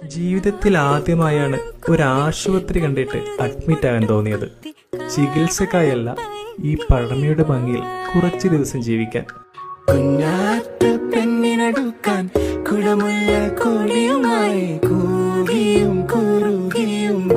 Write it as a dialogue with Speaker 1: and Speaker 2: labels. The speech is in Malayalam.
Speaker 1: ജീവിതത്തിൽ ആദ്യമായാണ് ഒരു ആശുപത്രി കണ്ടിട്ട് അഡ്മിറ്റ് ആകാൻ തോന്നിയത്. ചികിത്സക്കായല്ല, ഈ പഴമയുടെ ഭംഗിയിൽ കുറച്ച് ദിവസം ജീവിക്കാൻ.
Speaker 2: കുഞ്ഞാറ്റ പെണ്ണിനടുക്കാൻ കുടമുള്ള കോഴിയുമായി കൂകിയും കുറുകിയും